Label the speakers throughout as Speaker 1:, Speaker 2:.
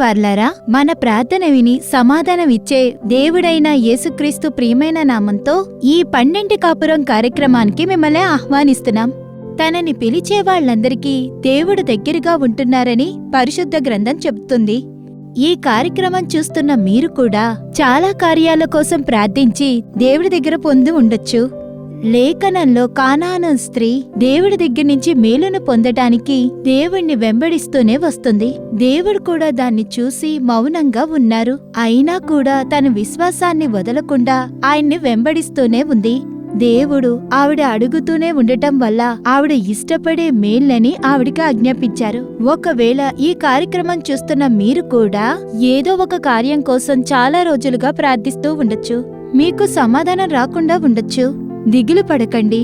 Speaker 1: వార్లారా, మన ప్రార్థన విని సమాధానమిచ్చే దేవుడైన యేసుక్రీస్తు ప్రియమైన నామంతో ఈ 12 కాపురం కార్యక్రమానికి మిమ్మల్ని ఆహ్వానిస్తున్నాం. తనని పిలిచే వాళ్ళందరికీ దేవుడు దగ్గరగా ఉంటున్నారని పరిశుద్ధ గ్రంథం చెబుతుంది. ఈ కార్యక్రమం చూస్తున్న మీరు కూడా చాలా కార్యాల కోసం ప్రార్థించి దేవుడి దగ్గర పొంది ఉండొచ్చు. లేఖనంలో కానాను స్త్రీ దేవుడి దగ్గర నుంచి మేలును పొందటానికి దేవుణ్ణి వెంబడిస్తూనే వస్తుంది. దేవుడు కూడా దాన్ని చూసి మౌనంగా ఉన్నారు. అయినా కూడా తన విశ్వాసాన్ని వదలకుండా ఆయన్ని వెంబడిస్తూనే ఉంది. దేవుడు ఆవిడ అడుగుతూనే ఉండటం వల్ల ఆవిడ ఇష్టపడే మేల్లని ఆవిడికి ఆజ్ఞాపించారు. ఒకవేళ ఈ కార్యక్రమం చూస్తున్న మీరు కూడా ఏదో ఒక కార్యం కోసం చాలా రోజులుగా ప్రార్థిస్తూ ఉండొచ్చు. మీకు సమాధానం రాకుండా ఉండొచ్చు. దిగులు పడకండి,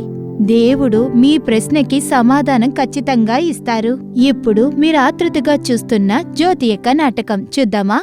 Speaker 1: దేవుడు మీ ప్రశ్నకి సమాధానం ఖచ్చితంగా ఇస్తారు. ఇప్పుడు మీరు ఆతృతగా చూస్తున్న జ్యోతి యొక్క నాటకం చూద్దామా?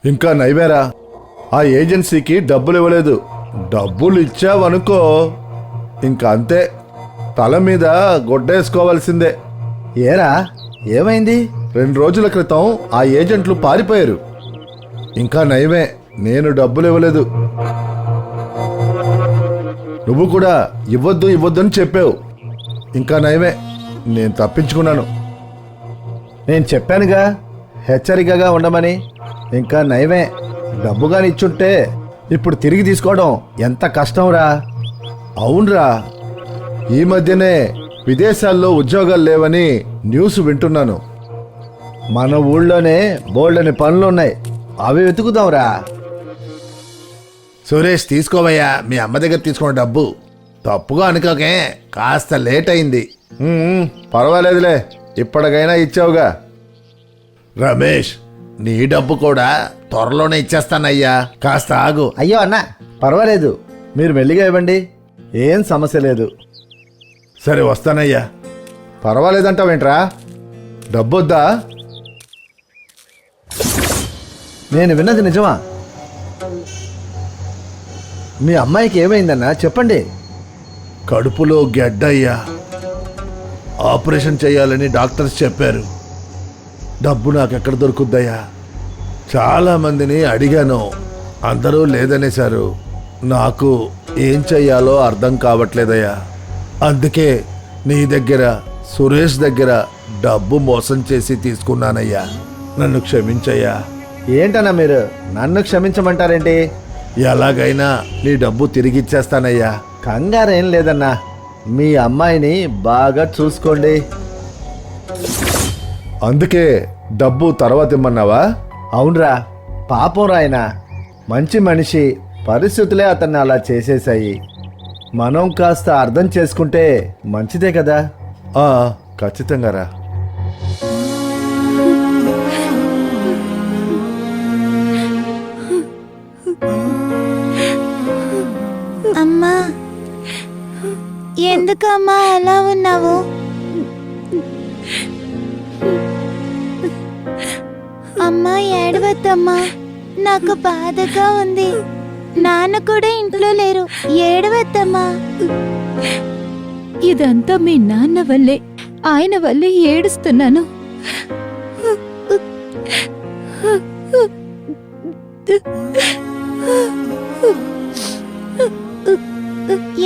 Speaker 2: ఇంకా నైవేరా, ఆ ఏజెన్సీకి డబ్బులు ఇవ్వలేదు. డబ్బులు ఇచ్చావనుకో ఇంకా అంతే, తల మీద గొడ్డేసుకోవాల్సిందే.
Speaker 3: ఏరా, ఏమైంది?
Speaker 2: 2 రోజుల క్రితం ఆ ఏజెంట్లు పారిపోయారు. ఇంకా నయమే, నేను డబ్బులు ఇవ్వలేదు. నువ్వు కూడా ఇవ్వద్దు అని చెప్పావు. ఇంకా నయమే, నేను తప్పించుకున్నాను.
Speaker 3: నేను చెప్పానుగా హెచ్చరికగా ఉండమని. ఇంకా నయమే, డబ్బుగాని ఇచ్చుంటే ఇప్పుడు తిరిగి తీసుకోవడం ఎంత కష్టంరా.
Speaker 2: అవునరా, ఈ మధ్యనే విదేశాల్లో ఉద్యోగాలు లేవని న్యూస్ వింటున్నాను.
Speaker 3: మన ఊళ్ళోనే బోల్డని పనులున్నాయి, అవి వెతుకుదాంరా.
Speaker 2: సురేష్, తీసుకోవయ్యా, మీ అమ్మ దగ్గర తీసుకున్న డబ్బు. తప్పుగా అనుకోకే, కాస్త లేట్ అయింది. పర్వాలేదులే, ఇప్పటికైనా ఇచ్చావుగా. రమేష్, నీ డబ్బు కూడా త్వరలోనే ఇచ్చేస్తానయ్యా, కాస్త ఆగు.
Speaker 3: అయ్యో అన్న, పర్వాలేదు, మీరు మెల్లిగా ఇవ్వండి, ఏం సమస్య లేదు.
Speaker 2: సరే వస్తానయ్యా. పర్వాలేదంటావేంట్రా, డబ్బొద్దా?
Speaker 3: నేను విన్నది నిజమా? మీ అమ్మాయికి ఏమైందన్నా చెప్పండి.
Speaker 2: కడుపులో గెడ్డయ్యా, ఆపరేషన్ చేయాలని డాక్టర్స్ చెప్పారు. డబ్బు నాకెక్కడ దొరుకుద్దయ్యా? చాలా మందిని అడిగాను, అందరూ లేదనేశారు. నాకు ఏం చెయ్యాలో అర్థం కావట్లేదయ్యా. అందుకే నీ దగ్గర, సురేష్ దగ్గర డబ్బు మోసం చేసి తీసుకున్నానయ్యా. నన్ను క్షమించయ్యా.
Speaker 3: ఏంటన్నా మీరు నన్ను క్షమించమంటారేంటి?
Speaker 2: ఎలాగైనా నీ డబ్బు తిరిగిచ్చేస్తానయ్యా.
Speaker 3: కంగారేం లేదన్నా, మీ అమ్మాయిని బాగా చూసుకోండి.
Speaker 2: అందుకే డబ్బు తర్వాత ఇమ్మన్నావా?
Speaker 3: అవునరా, పాపం రాయన మంచి మనిషి, పరిస్థితులే అతన్ని అలా చేసేశాయి. మనం కాస్త అర్థం చేసుకుంటే మంచిదే కదా.
Speaker 2: ఖచ్చితంగా రా.
Speaker 1: అమ్మా, ఎందుకమ్మా అలా ఉన్నావు? అమ్మా, ఏడవద్దమ్మా, నాకు బాధగా ఉంది. నాన్న కూడా ఇంట్లో లేరు, ఏడవద్దమ్మా. ఇదంతా మీ నాన్న వల్లే, ఆయన వల్లే ఏడుస్తున్నాను.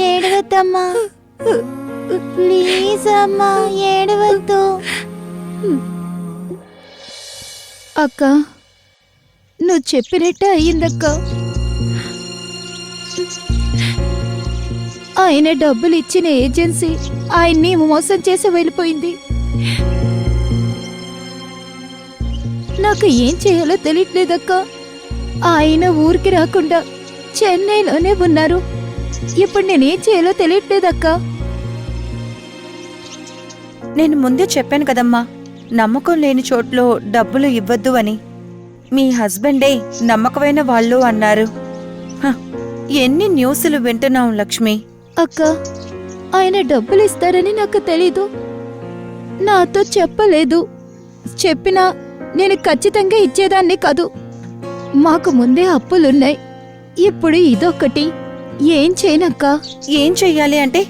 Speaker 1: ఏడవద్దమ్మా, ప్లీజ్ అమ్మా, ఏడవద్దు. అక్క, నువ్వు చెప్పినట్టే అయ్యిందక్క. ఆయన డబ్బులు ఇచ్చిన ఏజెన్సీ ఆయన్ని మోసం చేసి వెళ్ళిపోయింది. నాకు ఏం చేయాలో తెలియట్లేదక్క. ఆయన ఊరికి రాకుండా చెన్నైలోనే ఉన్నారు. ఇప్పుడు నేనేం చేయాలో తెలియట్లేదక్క.
Speaker 4: నేను ముందే చెప్పాను కదమ్మా, నమ్మకం లేని చోట్లో డబ్బులు ఇవ్వద్దు అని. మీ హస్బెండే నమ్మకమైన వాళ్ళు అన్నారు. హ, ఎన్ని న్యూస్లు వింటున్నాం లక్ష్మి.
Speaker 1: అక్క, ఆయన డబ్బులు ఇస్తారని నాకు తెలీదు. నాతో చెప్పలేదు. చెప్పినా నేను ఖచ్చితంగా ఇచ్చేదాన్ని కాదు. మాకు ముందే అప్పులున్నాయి. ఇప్పుడు ఇదొక్కటి. ఏం చేయనక్క?
Speaker 4: ఏం చెయ్యాలి అంటే,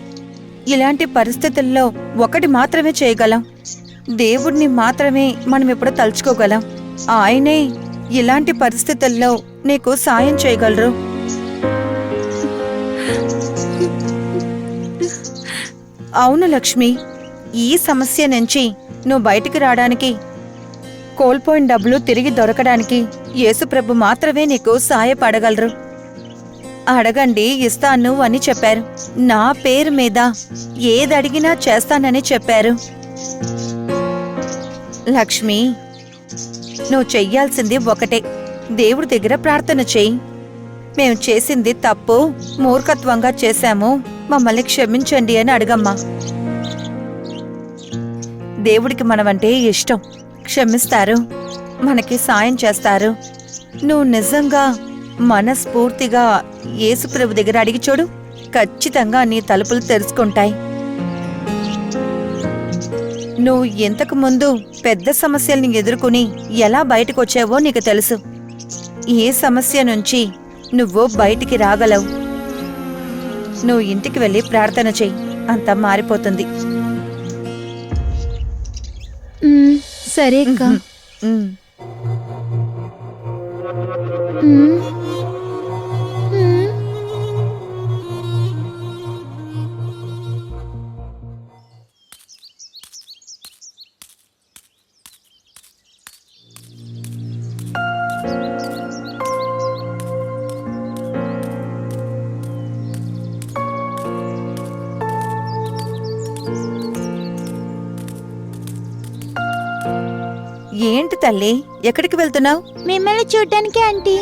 Speaker 4: ఇలాంటి పరిస్థితుల్లో ఒకటి మాత్రమే చేయగలం. దేవుడిని మాత్రమే మనం ఇప్పుడు తలుచుకోగలం. ఆయనే ఇలాంటి పరిస్థితుల్లో నీకు సాయం చేయగలరు. అవును లక్ష్మి, ఈ సమస్య నుంచి నువ్వు బయటికి రావడానికి, కోల్పోయిన డబ్బులు తిరిగి దొరకడానికి యేసుప్రభు మాత్రమే నీకు సాయపడగలరు. అడగండి ఇస్తాను అని చెప్పారు. నా పేరు మీద ఏదడిగినా చేస్తానని చెప్పారు. లక్ష్మి, నువ్వు చెయ్యాల్సింది ఒకటే, దేవుడి దగ్గర ప్రార్థన చెయ్యి. మేము చేసింది తప్పు, మూర్ఖత్వంగా చేశాము, మమ్మల్ని క్షమించండి అని అడగమ్మా. దేవుడికి మనమంటే ఇష్టం, క్షమిస్తారు, మనకి సాయం చేస్తారు. నువ్వు నిజంగా మనస్ఫూర్తిగా యేసుప్రభు దగ్గర అడిగి చూడు, ఖచ్చితంగా నీ తలుపులు తెరుచుకుంటాయి. నువ్వు ఇంతకు ముందు పెద్ద సమస్యల్ని ఎదుర్కొని ఎలా బయటకు వచ్చావో నీకు తెలుసు. ఏ సమస్య నుంచి నువ్వు బయటికి రాగలవు. నువ్వు ఇంటికి వెళ్ళి ప్రార్థన చెయ్యి, అంతా మారిపోతుంది.
Speaker 1: సరే అక్క.
Speaker 4: ఉమ్.
Speaker 1: మ్మ్. మ్మ్.
Speaker 4: ఏంటి తల్లి, ఎక్కడికి వెళ్తున్నావు?
Speaker 1: మిమ్మల్ని చూడ్డానికి ఆంటీ.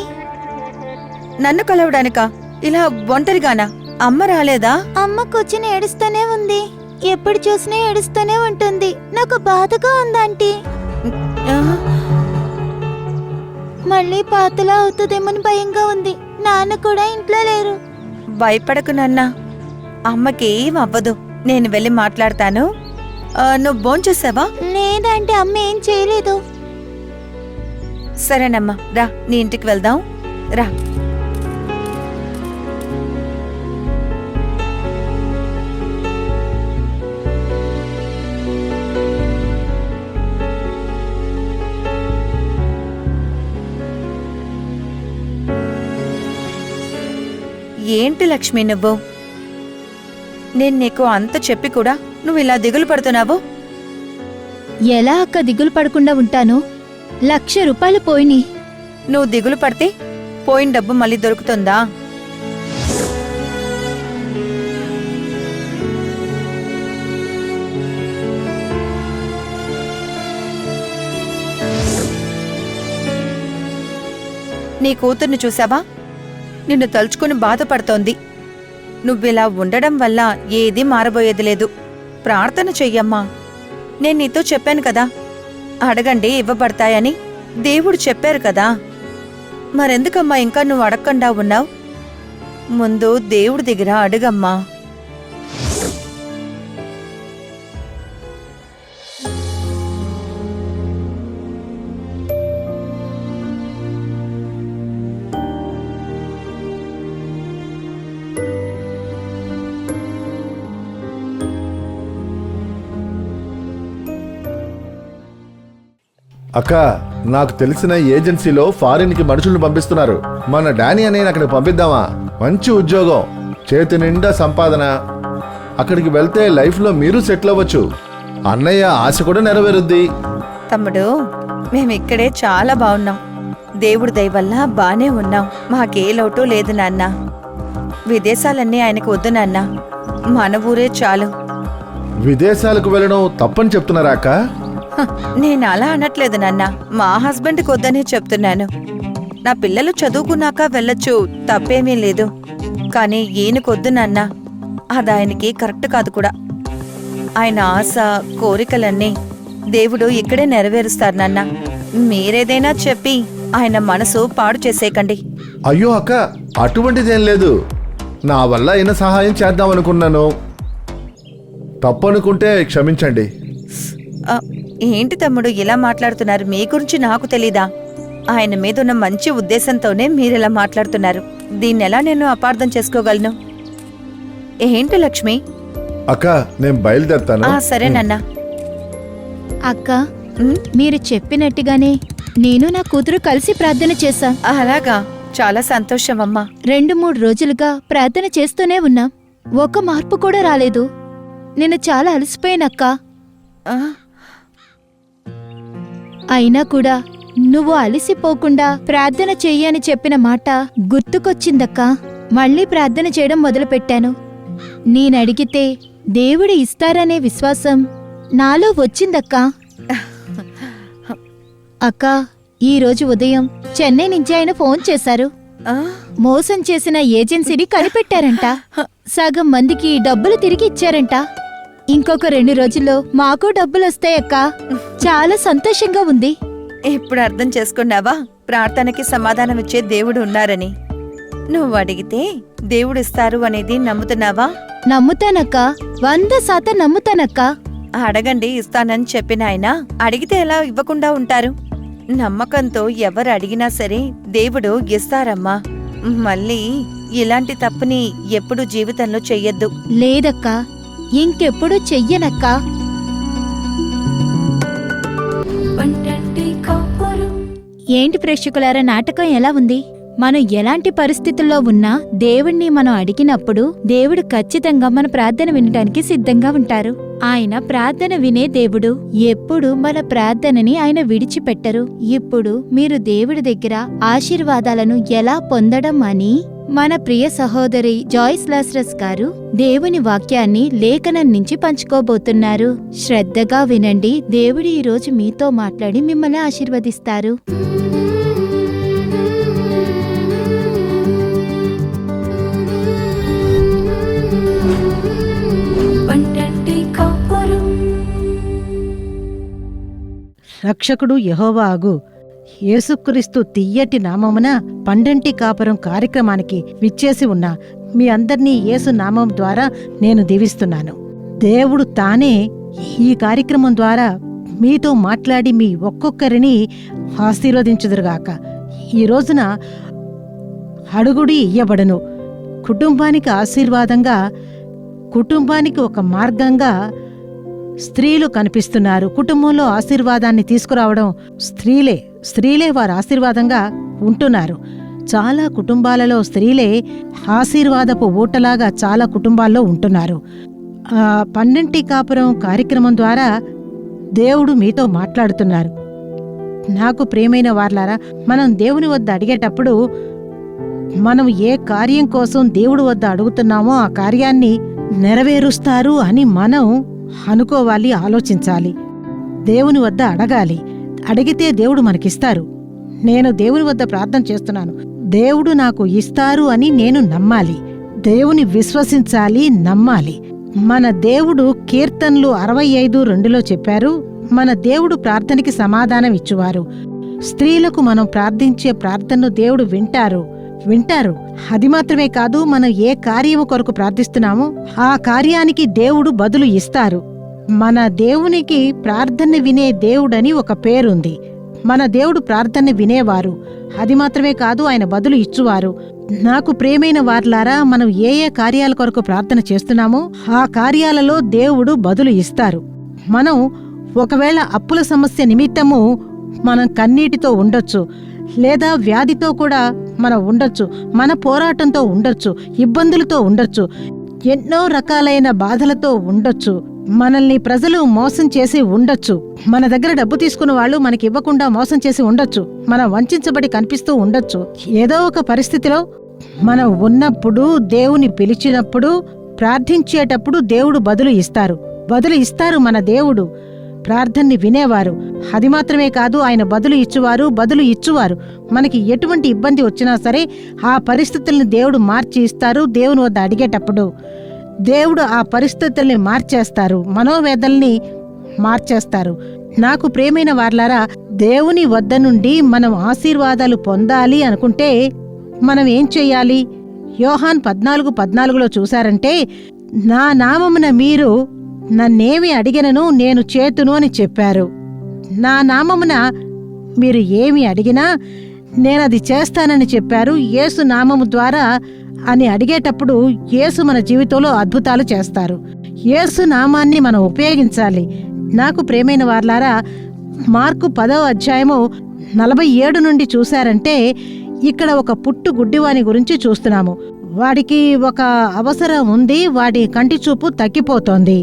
Speaker 4: నన్ను కలవడానికా? ఇలా ఒంటరిగానా? అమ్మ రాలేదా?
Speaker 1: అమ్మ కూర్చుని ఏడుస్తూనే ఉంది. ఎప్పుడు చూసినా ఏడుస్తూనే ఉంటుంది. నాకు బాధగా ఉంది ఆంటీ.
Speaker 4: ఆ,
Speaker 1: మళ్ళీ పాతలా అవుతుందేమని భయంగా ఉంది. నాన్న కూడా ఇంట్లో లేరు.
Speaker 4: భయపడకు నాన్నా, అమ్మకి ఏం అవ్వదు. నేను వెళ్ళి మాట్లాడతాను. నువ్వు భోంచేసావా?
Speaker 1: లేదంటే అమ్మ ఏం చేయలేదు.
Speaker 4: సరేనమ్మా, రా, నీ ఇంటికి వెళ్దాం, రా. ఏంటి లక్ష్మి నువ్వు? నేను నీకు అంత చెప్పి కూడా నువ్వు ఇలా దిగులు పడుతున్నావు?
Speaker 1: ఎలా అక్క దిగులు పడకుండా ఉంటాను? 1,00,000 రూపాయలు పోయినాయి.
Speaker 4: నువ్వు దిగులు పడితే పోయిన డబ్బు మళ్ళీ దొరుకుతుందా? నీ కూతుర్ని చూసావా? నిన్ను తలుచుకుని బాధపడుతోంది. నువ్విలా ఉండడం వల్ల ఏదీ మారబోయేది లేదు. ప్రార్థన చెయ్యమ్మా. నేను నీతో చెప్పాను కదా, అడగండి ఇవ్వబడతాయని. దేవుడు చెప్పారు కదా, మరెందుకమ్మా ఇంకా నువ్వు అడగకుండా ఉన్నావు? ముందు దేవుడి దగ్గర అడుగమ్మా.
Speaker 3: అక్క, నాకు తెలిసిన ఏజెన్సీలో ఫారిన్ కి మనుషుల్ని పంపిస్తున్నారు. మన డానీ అనే అక్కడికి పంపిద్దామా? మంచి ఉద్యోగం, చేతి నిండా సంపాదన. అక్కడికి వెళ్తే లైఫ్ లో మీరు సెటిల్ అవ్వచ్చు. అన్నయ్య ఆశ కూడా నెరవేరుద్ది.
Speaker 4: తమ్ముడు, మేమిక్కడే చాలా బాగున్నాం. దేవుడి దయ వల్ల బానే ఉన్నాం. మాకే లోటు లేదు నాన్న. విదేశాలన్నీ ఆయనకు వద్దు నాన్న, మన ఊరే చాలు.
Speaker 3: విదేశాలకు వెళ్ళడం తప్పని చెప్తున్నారా అక్క?
Speaker 4: హ, నేను అలా అనట్లేదు నాన్న, మా హస్బెండ్కి వద్దనే చెప్తున్నాను. నా పిల్లలు చదువుకున్నాక వెళ్ళొచ్చు, తప్పేమీ లేదు. కానీ ఈయనకొద్దు నాన్న, అది ఆయనకి కరెక్ట్ కాదు కూడా. ఆయన ఆశ కోరికలన్నీ దేవుడు ఇక్కడే నెరవేరుస్తారు నాన్న. మీరేదైనా చెప్పి ఆయన మనసు పాడు చేసేయకండి.
Speaker 3: అయ్యో అక్క, అటువంటిదేం లేదు. నా వల్ల అయిన సహాయం చేద్దామనుకున్నాను. తప్పనుకుంటే క్షమించండి.
Speaker 4: ఆ, ఏంటి తమ్ముడు ఇలా మాట్లాడుతున్నారు? మీ గురించి నాకు తెలీదా? ఆయన మీద ఉన్న మంచి ఉద్దేశంతోనే మీరిలా మాట్లాడుతున్నారు. దీన్నెలా నేను అపార్థం చేసుకోగలను? ఏంటి లక్ష్మి?
Speaker 3: అక్క, నేను బయలుదేరుతాను.
Speaker 4: సరేనన్నా.
Speaker 1: అక్క, మీరు చెప్పినట్టుగానే నేను నా కూతురు కలిసి ప్రార్థన చేశాం.
Speaker 4: అలాగా, చాలా సంతోషం అమ్మా.
Speaker 1: 2-3 రోజులుగా ప్రార్థన చేస్తూనే ఉన్నాం. ఒక్క మార్పు కూడా రాలేదు. నేను చాలా అలసిపోయానక్క.
Speaker 4: ఆ,
Speaker 1: అయినా కూడా నువ్వు అలసిపోకుండా ప్రార్థన చెయ్యని చెప్పిన మాట గుర్తుకొచ్చిందక్క. మళ్ళీ ప్రార్థన చేయడం మొదలుపెట్టాను. నేనడిగితే దేవుడు ఇస్తారనే విశ్వాసం నాలో వచ్చిందక్కా. అక్క, ఈరోజు ఉదయం చెన్నై నుంచి ఆయన ఫోన్ చేశారు.
Speaker 4: ఆ,
Speaker 1: మోసం చేసిన ఏజెన్సీని కనిపెట్టారంట. సగం మందికి డబ్బులు తిరిగి ఇచ్చారంట. ఇంకొక 2 రోజుల్లో మాకు డబ్బులొస్తాయక్క. చాలా సంతోషంగా ఉంది.
Speaker 4: ఇప్పుడు అర్థం చేసుకున్నావా ప్రార్థనకి సమాధానం ఇచ్చే దేవుడు ఉన్నారని? నువ్వు అడిగితే దేవుడిస్తారు అనేది నమ్ముతున్నావా?
Speaker 1: నమ్ముతానక్క, 100% నమ్ముతానక్క.
Speaker 4: అడగండి ఇస్తానని చెప్పిన ఆయన అడిగితే ఎలా ఇవ్వకుండా ఉంటారు? నమ్మకంతో ఎవరు అడిగినా సరే దేవుడు ఇస్తారమ్మా. మళ్ళీ ఇలాంటి తప్పుని ఎప్పుడు జీవితంలో చెయ్యొద్దు.
Speaker 1: లేదక్క, ఇంకెప్పుడు చెయ్యనక్క. ఏంటి ప్రేక్షకులారా, నాటకం ఎలా ఉంది? మనం ఎలాంటి పరిస్థితుల్లో ఉన్నా దేవుణ్ణి మనం అడిగినప్పుడు దేవుడు ఖచ్చితంగా మన ప్రార్థన వినడానికి సిద్ధంగా ఉంటారు. ఆయన ప్రార్థన వినే దేవుడు. ఎప్పుడు మన ప్రార్థనని ఆయన విడిచిపెట్టరు. ఇప్పుడు మీరు దేవుడి దగ్గర ఆశీర్వాదాలను ఎలా పొందడం అని మన ప్రియ సహోదరి జాయిస్ లాస్రస్ గారు దేవుని వాక్యాన్ని లేఖనం నుంచి పంచుకోబోతున్నారు. శ్రద్ధగా వినండి. దేవుడు ఈ రోజు మీతో మాట్లాడి మిమ్మల్ని ఆశీర్వదిస్తారు.
Speaker 5: రక్షకుడు యెహోవా అగు యేసుక్రీస్తు తియ్యటి నామమున పండంటి కాపురం కార్యక్రమానికి విచ్చేసి ఉన్న మీ అందర్నీ యేసు నామం ద్వారా నేను దీవిస్తున్నాను. దేవుడు తానే ఈ కార్యక్రమం ద్వారా మీతో మాట్లాడి మీ ఒక్కొక్కరిని ఆశీర్వదించుదురుగాక. ఈ రోజున అడుగుడి ఇయ్యబడును. కుటుంబానికి ఆశీర్వాదంగా, కుటుంబానికి ఒక మార్గంగా స్త్రీలు కనిపిస్తున్నారు. కుటుంబంలో ఆశీర్వాదాన్ని తీసుకురావడం స్త్రీలే వారు ఆశీర్వాదంగా ఉంటున్నారు. చాలా కుటుంబాలలో స్త్రీలే ఆశీర్వాదపు ఊటలాగా చాలా కుటుంబాల్లో ఉంటున్నారు. పండంటి కాపురం కార్యక్రమం ద్వారా దేవుడు మీతో మాట్లాడుతున్నారు. నాకు ప్రియమైన వార్లారా, మనం దేవుని వద్ద అడిగేటప్పుడు మనం ఏ కార్యం కోసం దేవుడి వద్ద అడుగుతున్నామో ఆ కార్యాన్ని నెరవేరుస్తారు అని మనం అనుకోవాలి, ఆలోచించాలి. దేవుని వద్ద అడగాలి. అడిగితే దేవుడు మనకిస్తారు. నేను దేవుని వద్ద ప్రార్థన చేస్తున్నాను, దేవుడు నాకు ఇస్తారు అని నేను నమ్మాలి. దేవుని విశ్వసించాలి, నమ్మాలి. మన దేవుడు కీర్తనలు 65:2లో చెప్పారు, మన దేవుడు ప్రార్థనకి సమాధానం ఇచ్చువారు. స్త్రీలకు మనం ప్రార్థించే ప్రార్థనను దేవుడు వింటారు. అది మాత్రమే కాదు, మనం ఏ కార్యము కొరకు ప్రార్థిస్తున్నామో ఆ కార్యానికి దేవుడు బదులు ఇస్తారు. మన దేవునికి ప్రార్థన వినే దేవుడని ఒక పేరుంది. మన దేవుడు ప్రార్థన వినేవారు. అది మాత్రమే కాదు, ఆయన బదులు ఇచ్చువారు. నాకు ప్రియమైన వార్లారా, మనం ఏ కార్యాల కొరకు ప్రార్థన చేస్తున్నామో ఆ కార్యాలలో దేవుడు బదులు ఇస్తారు. మనం ఒకవేళ అప్పుల సమస్య నిమిత్తము మనం కన్నీటితో ఉండొచ్చు, లేదా వ్యాధితో కూడా మనం ఉండొచ్చు, మన పోరాటంతో ఉండొచ్చు, ఇబ్బందులతో ఉండొచ్చు, ఎన్నో రకాలైన బాధలతో ఉండొచ్చు. మనల్ని ప్రజలు మోసం చేసి ఉండొచ్చు, మన దగ్గర డబ్బు తీసుకున్న వాళ్ళు మనకి ఇవ్వకుండా మోసం చేసి ఉండొచ్చు, మనం వంచబడి కనిపిస్తూ ఉండొచ్చు. ఏదో ఒక పరిస్థితిలో మనం ఉన్నప్పుడు, దేవుని పిలిచినప్పుడు, ప్రార్థించేటప్పుడు దేవుడు బదులు ఇస్తారు. మన దేవుడు ప్రార్థనని వినేవారు. అది మాత్రమే కాదు, ఆయన బదులు ఇచ్చువారు. మనకి ఎటువంటి ఇబ్బంది వచ్చినా సరే ఆ పరిస్థితుల్ని దేవుడు మార్చి ఇస్తారు. దేవుని వద్ద అడిగేటప్పుడు దేవుడు ఆ పరిస్థితుల్ని మార్చేస్తారు, మనోవేదల్ని మార్చేస్తారు. నాకు ప్రియమైన వార్లారా, దేవుని వద్ద నుండి మనం ఆశీర్వాదాలు పొందాలి అనుకుంటే మనం ఏం చెయ్యాలి? యోహాన్ 14:14 చూశారంటే, నా నామమున మీరు నన్నేమి అడిగినను నేను చేతును అని చెప్పారు. నా నామమున మీరు ఏమి అడిగినా నేనది చేస్తానని చెప్పారు. యేసు నామము ద్వారా అని అడిగేటప్పుడు యేసు మన జీవితంలో అద్భుతాలు చేస్తారు. యేసు నామాన్ని మనం ఉపయోగించాలి. నాకు ప్రియమైన వార్లారా, మార్కు 10:47 నుండి చూశారంటే, ఇక్కడ ఒక పుట్టు గుడ్డివాని గురించి చూస్తున్నాము. వాడికి ఒక అవసరం ఉంది, వాడి కంటి చూపు తగ్గిపోతోంది.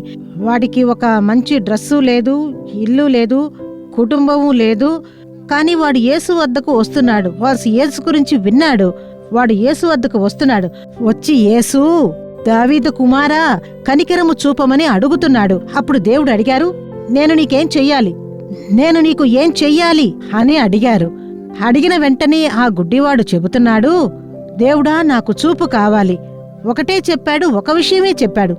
Speaker 5: వాడికి ఒక మంచి డ్రెస్సు లేదు, ఇల్లు లేదు, కుటుంబము లేదు. కానీ వాడు యేసు వద్దకు వస్తున్నాడు. వాడు యేసు గురించి విన్నాడు. వాడు యేసు వద్దకు వస్తున్నాడు. వచ్చి, యేసు, దావీదు కుమారా, కనికరము చూపమని అడుగుతున్నాడు. అప్పుడు దేవుడు అడిగారు, నేను నీకేం చెయ్యాలి? నేను నీకు ఏం చెయ్యాలి అని అడిగారు. అడిగిన వెంటనే ఆ గుడ్డివాడు చెబుతున్నాడు, దేవుడా, నాకు చూపు కావాలి. ఒకటే చెప్పాడు, ఒక విషయమే చెప్పాడు.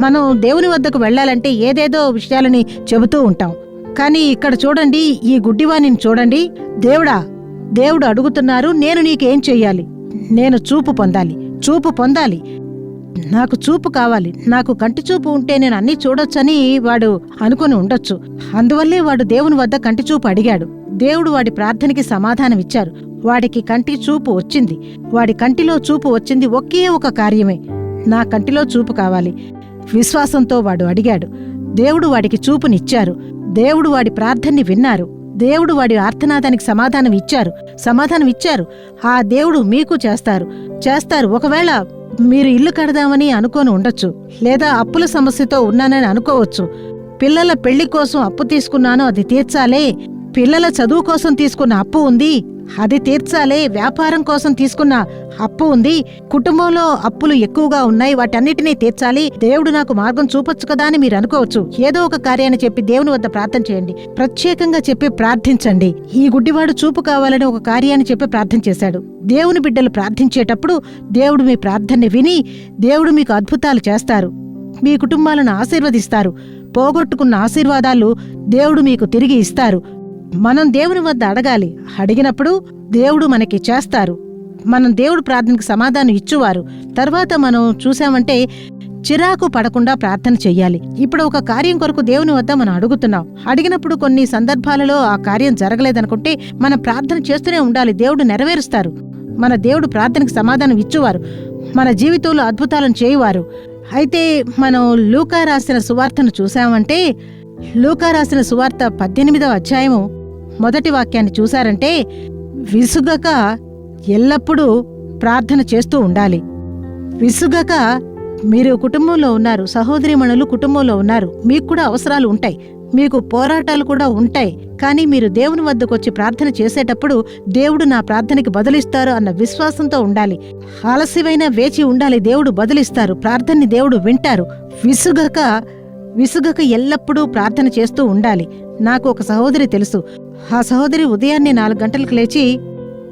Speaker 5: మనం దేవుని వద్దకు వెళ్ళాలంటే ఏదేదో విషయాలని చెబుతూ ఉంటాం. కానీ ఇక్కడ చూడండి, ఈ గుడ్డివాణిని చూడండి. దేవుడు అడుగుతున్నారు, నేను నీకేం చెయ్యాలి? నేను చూపు పొందాలి, నాకు చూపు కావాలి. నాకు కంటి చూపు ఉంటే నేను అన్నీ చూడొచ్చని వాడు అనుకుని ఉండొచ్చు. అందువల్లే వాడు దేవుని వద్ద కంటి చూపు అడిగాడు. దేవుడు వాడి ప్రార్థనకి సమాధానం ఇచ్చారు. వాడికి కంటి చూపు వచ్చింది. వాడి కంటిలో చూపు వచ్చింది. ఒకే ఒక కార్యమే, నా కంటిలో చూపు కావాలి. విశ్వాసంతో వాడు అడిగాడు. దేవుడు వాడికి చూపునిచ్చారు. దేవుడు వాడి ప్రార్థనని విన్నారు. దేవుడు వాడి ఆర్తనాదానికి సమాధానం ఇచ్చారు. ఆ దేవుడు మీకు చేస్తారు. ఒకవేళ మీరు ఇల్లు కడదామని అనుకోని ఉండొచ్చు, లేదా అప్పుల సమస్యతో ఉన్నానని అనుకోవచ్చు. పిల్లల పెళ్లి కోసం అప్పు తీసుకున్నాను, అది తీర్చాలే. పిల్లల చదువు కోసం తీసుకున్న అప్పు ఉంది, అది తీర్చాలే. వ్యాపారం కోసం తీసుకున్న అప్పు ఉంది. కుటుంబంలో అప్పులు ఎక్కువగా ఉన్నాయి, వాటన్నిటినీ తీర్చాలి. దేవుడు నాకు మార్గం చూపొచ్చు కదా అని మీరు అనుకోవచ్చు. ఏదో ఒక కార్యాన్ని చెప్పి దేవుని వద్ద ప్రార్థన చేయండి. ప్రత్యేకంగా చెప్పి ప్రార్థించండి. ఈ గుడ్డివాడు చూపు కావాలని ఒక కార్యాన్ని చెప్పి ప్రార్థన చేశాడు. దేవుని బిడ్డలు ప్రార్థించేటప్పుడు దేవుడు మీ ప్రార్థనని విని దేవుడు మీకు అద్భుతాలు చేస్తారు. మీ కుటుంబాలను ఆశీర్వదిస్తారు. పోగొట్టుకున్న ఆశీర్వాదాలు దేవుడు మీకు తిరిగి ఇస్తారు. మనం దేవుని వద్ద అడగాలి. అడిగినప్పుడు దేవుడు మనకి చేస్తారు. మనం దేవుడు ప్రార్థనకు సమాధానం ఇచ్చువారు. తర్వాత మనం చూసామంటే, చిరాకు పడకుండా ప్రార్థన చెయ్యాలి. ఇప్పుడు ఒక కార్యం కొరకు దేవుని వద్ద మనం అడుగుతున్నాం. అడిగినప్పుడు కొన్ని సందర్భాలలో ఆ కార్యం జరగలేదనుకుంటే మనం ప్రార్థన చేస్తూనే ఉండాలి. దేవుడు నెరవేరుస్తారు. మన దేవుడు ప్రార్థనకు సమాధానం ఇచ్చువారు. మన జీవితంలో అద్భుతాలను చేయువారు. అయితే మనం లూకా రాసిన సువార్తను చూసామంటే, లూకా రాసిన సువార్త 18వ అధ్యాయము 1 వాక్యాన్ని చూశారంటే, విసుగక ఎల్లప్పుడూ ప్రార్థన చేస్తూ ఉండాలి. విసుగక, మీరు కుటుంబంలో ఉన్నారు, సహోదరీమణులు కుటుంబంలో ఉన్నారు, మీకు కూడా అవసరాలు ఉంటాయి, మీకు పోరాటాలు కూడా ఉంటాయి. కానీ మీరు దేవుని వద్దకు వచ్చి ప్రార్థన చేసేటప్పుడు దేవుడు నా ప్రార్థనకి బదులిస్తారు అన్న విశ్వాసంతో ఉండాలి. ఆలస్యమైన వేచి ఉండాలి. దేవుడు బదులిస్తారు. ప్రార్థనని దేవుడు వింటారు. విసుగక ఎల్లప్పుడూ ప్రార్థన చేస్తూ ఉండాలి. నాకు ఒక సహోదరి తెలుసు. ఆ సహోదరి ఉదయాన్నే 4 గంటలకు లేచి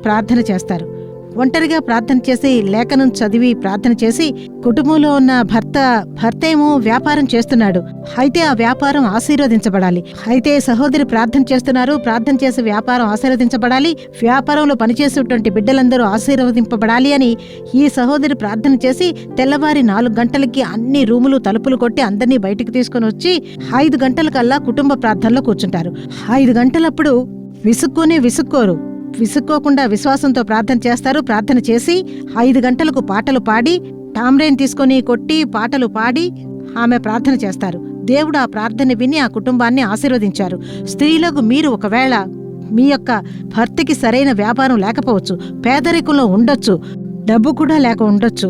Speaker 5: ప్రార్థన చేస్తారు. ఒంటరిగా ప్రార్థన చేసి, లేఖనం చదివి ప్రార్థన చేసి, కుటుంబంలో ఉన్న భర్త ఏమో వ్యాపారం చేస్తున్నాడు. అయితే ఆ వ్యాపారం ఆశీర్వదించబడాలి. అయితే సహోదరి ప్రార్థన చేస్తున్నారు, ప్రార్థన చేసి వ్యాపారం ఆశీర్వదించబడాలి. వ్యాపారంలో పనిచేసేటువంటి బిడ్డలందరూ ఆశీర్వదింపబడాలి అని ఈ సహోదరి ప్రార్థన చేసి తెల్లవారి 4 గంటలకి అన్ని రూములు తలుపులు కొట్టి అందరినీ బయటికి తీసుకుని వచ్చి 5 గంటలకల్లా కుటుంబ ప్రార్థనలో కూర్చుంటారు. 5 గంటలప్పుడు విసుక్కోకుండా విశ్వాసంతో ప్రార్థన చేస్తారు. ప్రార్థన చేసి 5 గంటలకు పాటలు పాడి, టామ్రేన్ తీసుకొని కొట్టి పాటలు పాడి ఆమె ప్రార్థన చేస్తారు. దేవుడు ఆ ప్రార్థన విని ఆ కుటుంబాన్ని ఆశీర్వదించారు. స్త్రీలకు, మీరు ఒకవేళ మీ యొక్క భర్తకి సరైన వ్యాపారం లేకపోవచ్చు, పేదరికంలో ఉండొచ్చు, డబ్బు కూడా లేక ఉండొచ్చు,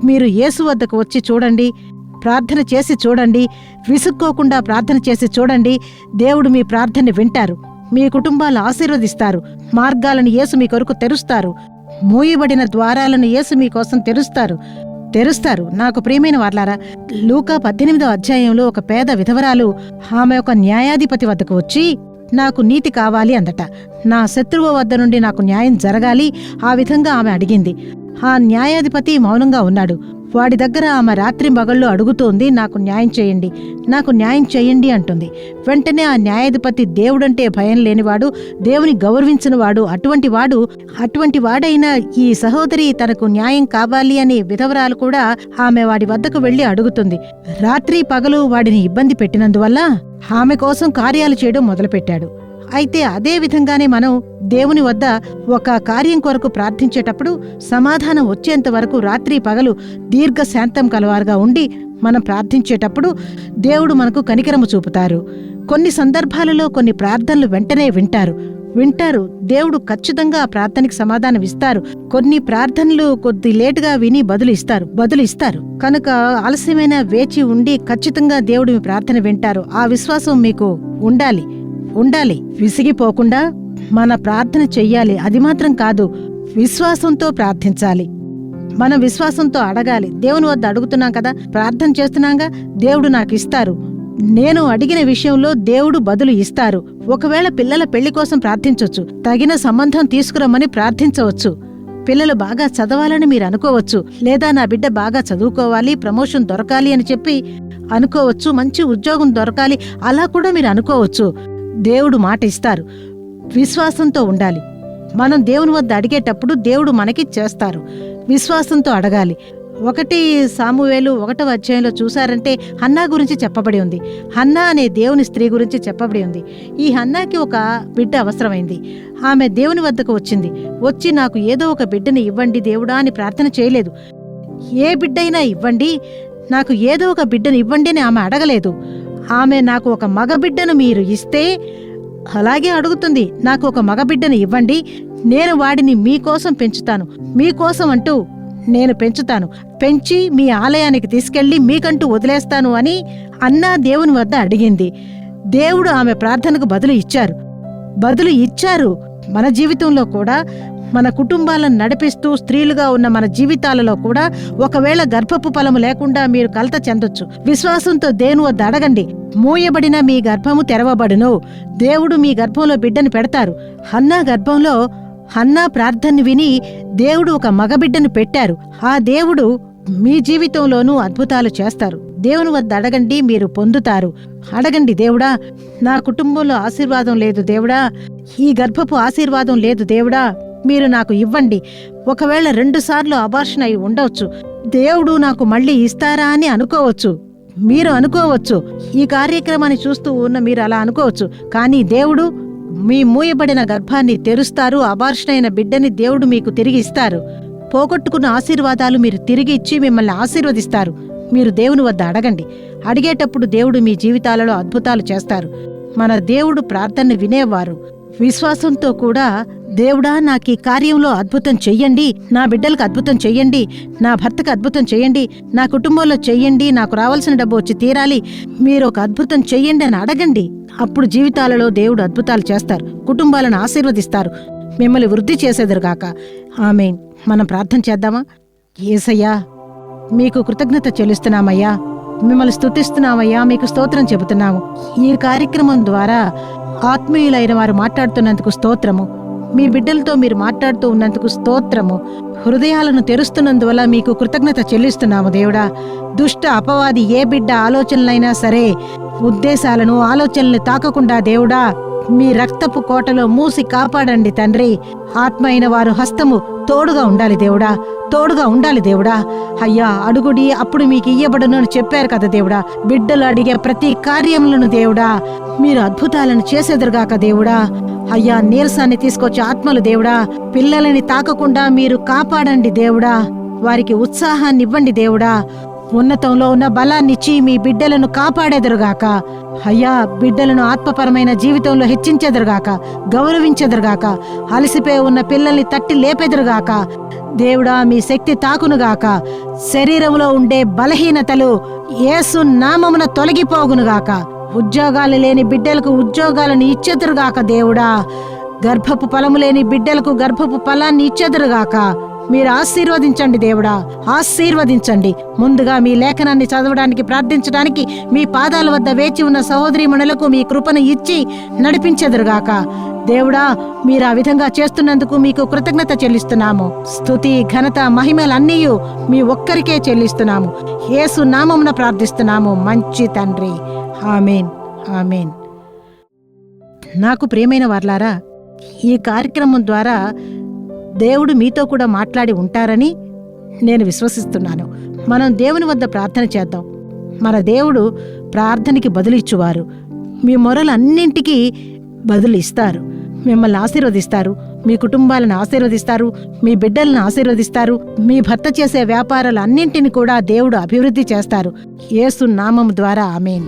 Speaker 5: మీరు యేసు వద్దకు వచ్చి చూడండి. ప్రార్థన చేసి చూడండి, విసుక్కోకుండా ప్రార్థన చేసి చూడండి. దేవుడు మీ ప్రార్థన వింటారు, మీ కుటుంబాలు ఆశీర్వదిస్తారు, మార్గాలను యేసు మీ కొరకు తెరుస్తారు, మూయబడిన ద్వారాలను యేసు మీకోసం తెరుస్తారు. నాకు ప్రియమైన వార్లారా, లూకా 18వ అధ్యాయంలో ఒక పేద విధవరాలు ఆమె ఒక న్యాయాధిపతి వద్దకు వచ్చి, నాకు నీతి కావాలి అందట. నా శత్రువు వద్ద నుండి నాకు న్యాయం జరగాలి, ఆ విధంగా ఆమె అడిగింది. ఆ న్యాయాధిపతి మౌనంగా ఉన్నాడు. వాడి దగ్గర ఆమె రాత్రింబగళ్ళు అడుగుతోంది, నాకు న్యాయం చేయండి అంటుంది. వెంటనే ఆ న్యాయాధిపతి దేవుడంటే భయం లేనివాడు, దేవుని గౌరవించినవాడు. అటువంటి వాడైనా ఈ సహోదరి తనకు న్యాయం కావాలి అని విధవరాలు కూడా ఆమె వాడి వద్దకు వెళ్లి అడుగుతుంది. రాత్రి పగలు వాడిని ఇబ్బంది పెట్టినందువల్ల ఆమె కోసం కార్యాలు చేయడం మొదలుపెట్టాడు. అయితే అదే విధంగానే మనం దేవుని వద్ద ఒక కార్యం కొరకు ప్రార్థించేటప్పుడు సమాధానం వచ్చేంత వరకు రాత్రి పగలు దీర్ఘశాంతం కలవారుగా ఉండి మనం ప్రార్థించేటప్పుడు దేవుడు మనకు కనికరము చూపుతారు. కొన్ని సందర్భాలలో కొన్ని ప్రార్థనలు వెంటనే వింటారు. దేవుడు ఖచ్చితంగా ఆ ప్రార్థనకి సమాధానం ఇస్తారు. కొన్ని ప్రార్థనలు కొద్ది లేటుగా విని బదులు ఇస్తారు. కనుక ఆలస్యమైన వేచి ఉండి ఖచ్చితంగా దేవుడు మీ ప్రార్థన వింటారు. ఆ విశ్వాసం మీకు ఉండాలి. విసిగిపోకుండా మన ప్రార్థన చెయ్యాలి. అది మాత్రం కాదు, విశ్వాసంతో ప్రార్థించాలి. మనం విశ్వాసంతో అడగాలి. దేవుని వద్ద అడుగుతున్నాం కదా, ప్రార్థన చేస్తున్నాగా, దేవుడు నాకు ఇస్తారు. నేను అడిగిన విషయంలో దేవుడు బదులు ఇస్తారు. ఒకవేళ పిల్లల పెళ్లి కోసం ప్రార్థించవచ్చు, తగిన సంబంధం తీసుకురమ్మని ప్రార్థించవచ్చు. పిల్లలు బాగా చదవాలని మీరు అనుకోవచ్చు, లేదా నా బిడ్డ బాగా చదువుకోవాలి, ప్రమోషన్ దొరకాలి అని చెప్పి అనుకోవచ్చు, మంచి ఉద్యోగం దొరకాలి అలా కూడా మీరు అనుకోవచ్చు. దేవుడు మాట ఇస్తారు. విశ్వాసంతో ఉండాలి. మనం దేవుని వద్ద అడిగేటప్పుడు దేవుడు మనకి చేస్తారు. విశ్వాసంతో అడగాలి. 1 సామువేలు 1వ అధ్యాయంలో చూశారంటే హన్నా గురించి చెప్పబడి ఉంది. హన్నా అనే దేవుని స్త్రీ గురించి చెప్పబడి ఉంది. ఈ హన్నాకి ఒక బిడ్డ అవసరమైంది. ఆమె దేవుని వద్దకు వచ్చి నాకు ఏదో ఒక బిడ్డని ఇవ్వండి దేవుడా అని ప్రార్థన చేయలేదు. ఏ బిడ్డైనా ఇవ్వండి, నాకు ఏదో ఒక బిడ్డను ఇవ్వండి అని ఆమె అడగలేదు. ఆమె నాకు ఒక మగబిడ్డను మీరు ఇస్తే, అలాగే అడుగుతుంది, నాకు ఒక మగబిడ్డను ఇవ్వండి, నేను వాడిని మీకోసం పెంచుతాను, మీకోసం అంటూ నేను పెంచి మీ ఆలయానికి తీసుకెళ్లి మీకంటూ వదిలేస్తాను అని అన్నా దేవుని వద్ద అడిగింది. దేవుడు ఆమె ప్రార్థనకు బదులు ఇచ్చారు. మన జీవితంలో కూడా, మన కుటుంబాలను నడిపిస్తూ స్త్రీలుగా ఉన్న మన జీవితాలలో కూడా ఒకవేళ గర్భపు ఫలము లేకుండా మీరు కలత చెందొచ్చు. విశ్వాసంతో దేవుని వద్ద అడగండి. మూయబడిన మీ గర్భము తెరవబడును. దేవుడు మీ గర్భంలో బిడ్డను పెడతారు. హన్నా ప్రార్థనని విని దేవుడు ఒక మగబిడ్డను పెట్టారు. ఆ దేవుడు మీ జీవితంలోనూ అద్భుతాలు చేస్తారు. దేవుని వద్ద అడగండి, మీరు పొందుతారు. అడగండి, దేవుడా నా కుటుంబంలో ఆశీర్వాదం లేదు దేవుడా, ఈ గర్భపు ఆశీర్వాదం లేదు దేవుడా, మీరు నాకు ఇవ్వండి. ఒకవేళ 2 సార్లు అబార్షన్ అయి ఉండవచ్చు, దేవుడు నాకు మళ్ళీ ఇస్తారా అని మీరు అనుకోవచ్చు. ఈ కార్యక్రమాన్ని చూస్తూ ఉన్న మీరు అలా అనుకోవచ్చు. కానీ దేవుడు మీ మూయబడిన గర్భాన్ని తెరుస్తారు. అబార్షన్ అయిన బిడ్డని దేవుడు మీకు తిరిగి ఇస్తారు. పోగొట్టుకున్న ఆశీర్వాదాలు మీరు తిరిగి ఇచ్చి మిమ్మల్ని ఆశీర్వదిస్తారు. మీరు దేవుని వద్ద అడగండి. అడిగేటప్పుడు దేవుడు మీ జీవితాలలో అద్భుతాలు చేస్తారు. మన దేవుడు ప్రార్థన వినేవారు. విశ్వాసంతో కూడా, దేవుడా నాకు ఈ కార్యంలో అద్భుతం చెయ్యండి, నా బిడ్డలకు అద్భుతం చెయ్యండి, నా భర్తకు అద్భుతం చెయ్యండి, నా కుటుంబంలో చెయ్యండి, నాకు రావాల్సిన డబ్బు వచ్చి తీరాలి, మీరు ఒక అద్భుతం చెయ్యండి అని అడగండి. అప్పుడు జీవితాలలో దేవుడు అద్భుతాలు చేస్తారు. కుటుంబాలను ఆశీర్వదిస్తారు. మిమ్మల్ని వృద్ధి చేసేదరుగాక. ఆమేన్. మనం ప్రార్థన చేద్దామా? యేసయ్యా, మీకు కృతజ్ఞత చెల్లిస్తున్నామయ్యా, మిమ్మల్ని స్తుతిస్తున్నామయ్యా, మీకు స్తోత్రం చెబుతున్నాము. ఈ కార్యక్రమం ద్వారా ఆత్మీయులైన వారు మాట్లాడుతున్నందుకు స్తోత్రము. మీ బిడ్డలతో మీరు మాట్లాడుతూ ఉన్నందుకు స్తోత్రము. హృదయాలను తెరుస్తున్నందువల్ల మీకు కృతజ్ఞత చెల్లిస్తున్నాము దేవుడా. దుష్ట అపవాది ఏ బిడ్డ ఆలోచనలైనా సరే, ఉద్దేశాలను ఆలోచనల్ని తాకకుండా దేవుడా మీ రక్తపు కోటలో మూసి కాపాడండి తండ్రి. ఆత్మ అయిన వారు హస్తము తోడుగా ఉండాలి దేవుడా. అయ్యా, అడుగుడి అప్పుడు మీకు ఇయ్యబడును అని చెప్పారు కదా దేవుడా. బిడ్డలు అడిగే ప్రతి కార్యములను దేవుడా మీరు అద్భుతాలను చేసేదురుగాక దేవుడా. అయ్యా, నీరసాన్ని తీసుకొచ్చే ఆత్మలు దేవుడా, పిల్లలని తాకకుండా మీరు కాపాడండి దేవుడా. వారికి ఉత్సాహాన్ని ఇవ్వండి దేవుడా. ఉన్నతంలో ఉన్న బలాన్నిచ్చి మీ బిడ్డలను కాపాడేదురుగాక. అయ్యా, బిడ్డలను ఆత్మపరమైన జీవితంలో హెచ్చించెదరుగాక, గౌరవించెదరుగాక. అలసిపోయి ఉన్న పిల్లల్ని తట్టి లేపెదరుగాక దేవుడా. మీ శక్తి తాకునుగాక. శరీరంలో ఉండే బలహీనతలు యేసు నామమున తొలగిపోగునుగాక. ఉద్యోగాలు లేని బిడ్డలకు ఉద్యోగాలను ఇచ్చెదురుగాక దేవుడా. గర్భపు ఫలము లేని బిడ్డలకు గర్భపు ఫలాన్ని ఇచ్చెదురుగాక. మీరు ఆశీర్వదించండి దేవుడా, ఆశీర్వదించండి. ముందుగా మీ లేఖనాన్ని చదవడానికి, ప్రార్థించడానికి మీ పాదాల వద్ద వేచి ఉన్న సహోదరీమణులకు మీ కృపను ఇచ్చి నడిపించెదురుగాక. దేవుడా, మీరు ఆ విధంగా చేస్తున్నందుకు మీకు కృతజ్ఞత చెల్లిస్తున్నాము. స్తుతి, ఘనత, మహిమలన్నీ మీ ఒక్కరికే చెల్లిస్తున్నాము. యేసు నామమున ప్రార్థిస్తున్నాము మంచి తండ్రి. ఆమేన్, ఆమేన్. నాకు ప్రియమైన వార్లారా, ఈ కార్యక్రమం ద్వారా దేవుడు మీతో కూడా మాట్లాడి ఉంటారని నేను విశ్వసిస్తున్నాను. మనం దేవుని వద్ద ప్రార్థన చేద్దాం. మన దేవుడు ప్రార్థనకి బదులు ఇచ్చువారు. మీ మొరలన్నింటికీ బదులు ఇస్తారు. మిమ్మల్ని ఆశీర్వదిస్తారు, మీ కుటుంబాలను ఆశీర్వదిస్తారు, మీ బిడ్డలను ఆశీర్వదిస్తారు. మీ భర్త చేసే వ్యాపారాలన్నింటిని కూడా దేవుడు అభివృద్ధి చేస్తారు. యేసు నామము ద్వారా ఆమేన్.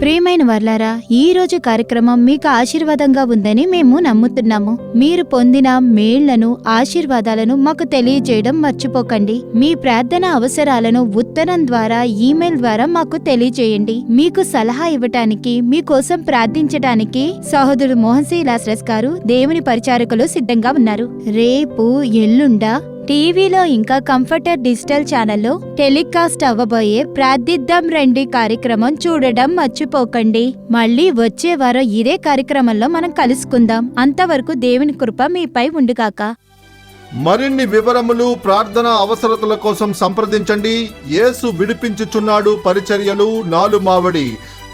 Speaker 1: ప్రియమైన వర్లారా, ఈ రోజు కార్యక్రమం మీకు ఆశీర్వాదంగా ఉందని మేము నమ్ముతున్నాము. మీరు పొందిన మేళ్లను, ఆశీర్వాదాలను మాకు తెలియజేయడం మర్చిపోకండి. మీ ప్రార్థన అవసరాలను ఉత్తరం ద్వారా, ఈమెయిల్ ద్వారా మాకు తెలియజేయండి. మీకు సలహా ఇవ్వటానికి, మీకోసం ప్రార్థించటానికి సహోదరుడు మోహన్ సి లాస్రస్ గారు, దేవుని పరిచారకులు సిద్ధంగా ఉన్నారు. రేపు, ఎల్లుండ టీవీలో ఇంకా కంఫర్టర్ డిజిటల్ ఛానల్లో టెలికాస్ట్ అవ్వబోయే ప్రార్థిద్దాం రండి కార్యక్రమం చూడడం మర్చిపోకండి. మళ్ళీ వచ్చే వారం ఇదే కార్యక్రమంలో మనం కలుసుకుందాం. అంతవరకు దేవుని కృప మీపై ఉండుగాక.
Speaker 3: మరిన్ని వివరములు, ప్రార్థన అవసరతల కోసం సంప్రదించండి. యేసు విడిపించుచున్నాడు పరిచర్యలు, నాలుమావడి,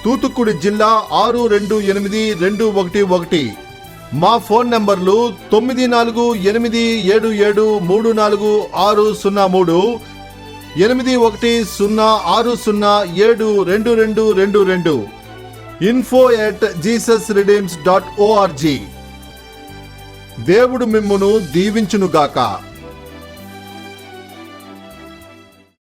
Speaker 3: తూతుక్కుడి జిల్లా 628211. మా ఫోన్ నంబర్లు 9487734603, 8106072222, info@jesusredeems.org. దేవుడు మిమ్మును దీవించునుగాక.